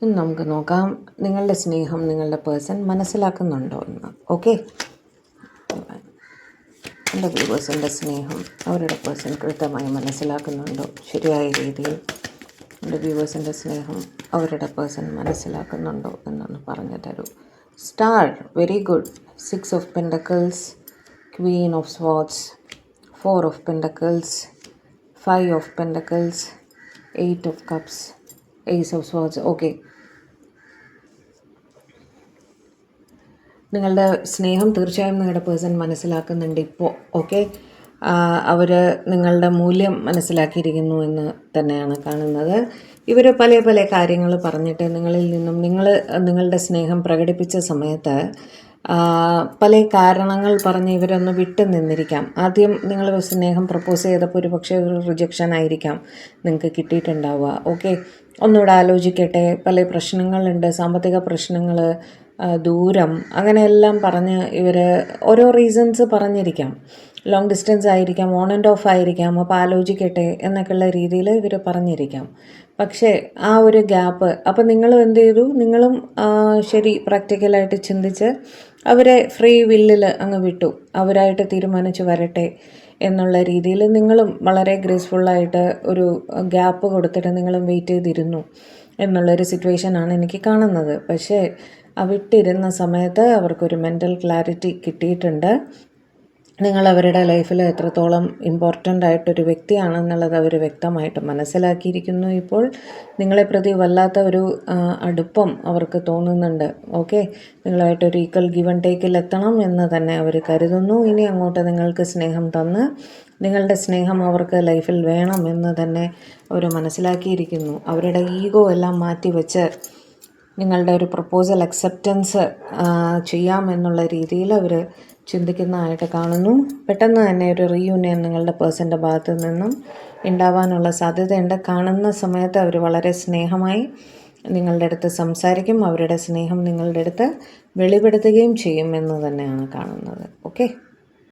ഇനി നമുക്ക് നോക്കാം നിങ്ങളുടെ സ്നേഹം നിങ്ങളുടെ പേഴ്സൺ മനസ്സിലാക്കുന്നുണ്ടോ എന്ന്. ഓക്കെ, എൻ്റെ വ്യൂവേഴ്സിൻ്റെ സ്നേഹം അവരുടെ പേഴ്സൺ കൃത്യമായി മനസ്സിലാക്കുന്നുണ്ടോ? ശരിയായ രീതിയിൽ എൻ്റെ വ്യൂവേഴ്സിൻ്റെ സ്നേഹം അവരുടെ പേഴ്സൺ മനസ്സിലാക്കുന്നുണ്ടോ എന്നൊന്ന് പറഞ്ഞു തരൂ. Star, very good. 6 of pentacles, queen of swords, 4 of pentacles, 5 of pentacles, 8 of cups, ace of swords. Okay, നിങ്ങളുടെ സ്നേഹം തീർച്ചയായും നിങ്ങളുടെ പേഴ്സൺ മനസ്സിലാക്കുന്നുണ്ട് ഇപ്പോൾ. ഓക്കെ, അവർ നിങ്ങളുടെ മൂല്യം മനസ്സിലാക്കിയിരിക്കുന്നു എന്ന് തന്നെയാണ് കാണുന്നത്. ഇവർ പല പല കാര്യങ്ങൾ പറഞ്ഞിട്ട് നിങ്ങളിൽ നിന്നും നിങ്ങളുടെ സ്നേഹം പ്രകടിപ്പിച്ച സമയത്ത് പല കാരണങ്ങൾ പറഞ്ഞ് ഇവരൊന്ന് വിട്ടു നിന്നിരിക്കാം. ആദ്യം നിങ്ങൾ സ്നേഹം പ്രപ്പോസ് ചെയ്തപ്പോൾ ഒരു പക്ഷേ ഒരു റിജക്ഷൻ ആയിരിക്കാം നിങ്ങൾക്ക് കിട്ടിയിട്ടുണ്ടാവുക. ഓക്കെ, ഒന്നുകൂടെ ആലോചിക്കട്ടെ, പല പ്രശ്നങ്ങളുണ്ട്, സാമ്പത്തിക പ്രശ്നങ്ങൾ, ദൂരം, അങ്ങനെയെല്ലാം പറഞ്ഞ് ഇവർ ഓരോ റീസൺസ് പറഞ്ഞിരിക്കാം. ലോങ് ഡിസ്റ്റൻസ് ആയിരിക്കാം, ഓൺ ആൻഡ് ഓഫ് ആയിരിക്കാം, അപ്പോൾ ആലോചിക്കട്ടെ എന്നൊക്കെയുള്ള രീതിയിൽ ഇവർ പറഞ്ഞിരിക്കാം. പക്ഷേ ആ ഒരു ഗ്യാപ്പ്, അപ്പോൾ നിങ്ങളും എന്ത് ചെയ്തു, നിങ്ങളും ശരി പ്രാക്ടിക്കലായിട്ട് ചിന്തിച്ച് അവരെ ഫ്രീ വില്ലിൽ അങ്ങ് വിട്ടു. അവരായിട്ട് തീരുമാനിച്ച് വരട്ടെ എന്നുള്ള രീതിയിൽ നിങ്ങളും വളരെ ഗ്രേസ്ഫുള്ളായിട്ട് ഒരു ഗ്യാപ്പ് കൊടുത്തിട്ട് നിങ്ങളും വെയിറ്റ് ചെയ്തിരുന്നു എന്നുള്ളൊരു സിറ്റുവേഷനാണ് എനിക്ക് കാണുന്നത്. പക്ഷേ ആ വിട്ടിരുന്ന സമയത്ത് അവർക്കൊരു മെൻ്റൽ ക്ലാരിറ്റി കിട്ടിയിട്ടുണ്ട്. നിങ്ങൾ അവരുടെ ലൈഫിൽ എത്രത്തോളം ഇമ്പോർട്ടൻ്റ് ആയിട്ടൊരു വ്യക്തിയാണെന്നുള്ളത് അവർ വ്യക്തമായിട്ട് മനസ്സിലാക്കിയിരിക്കുന്നു. ഇപ്പോൾ നിങ്ങളെ പ്രതി വല്ലാത്ത ഒരു അടുപ്പം അവർക്ക് തോന്നുന്നുണ്ട്. ഓക്കെ, നിങ്ങളായിട്ടൊരു ഈക്വൽ ഗിവ് ആൻഡ് ടേക്കിൽ എത്തണം എന്ന് തന്നെ അവർ കരുതുന്നു. ഇനി അങ്ങോട്ട് നിങ്ങൾക്ക് സ്നേഹം തന്ന് നിങ്ങളുടെ സ്നേഹം അവർക്ക് ലൈഫിൽ വേണം എന്ന് തന്നെ അവർ മനസ്സിലാക്കിയിരിക്കുന്നു. അവരുടെ ഈഗോ എല്ലാം മാറ്റി വെച്ച് നിങ്ങളുടെ ഒരു പ്രപ്പോസൽ അക്സെപ്റ്റൻസ് ചെയ്യാമെന്നുള്ള രീതിയിൽ അവർ ചിന്തിക്കുന്നതായിട്ട് കാണുന്നു. പെട്ടെന്ന് തന്നെ ഒരു റീയൂണിയൻ നിങ്ങളുടെ പേഴ്സൻ്റെ ഭാഗത്തു നിന്നും ഉണ്ടാവാനുള്ള സാധ്യതയുണ്ട്. കാണുന്ന സമയത്ത് അവർ വളരെ സ്നേഹമായി നിങ്ങളുടെ അടുത്ത് സംസാരിക്കും. അവരുടെ സ്നേഹം നിങ്ങളുടെ അടുത്ത് വെളിപ്പെടുത്തുകയും ചെയ്യും എന്ന് തന്നെയാണ് കാണുന്നത്. ഓക്കെ.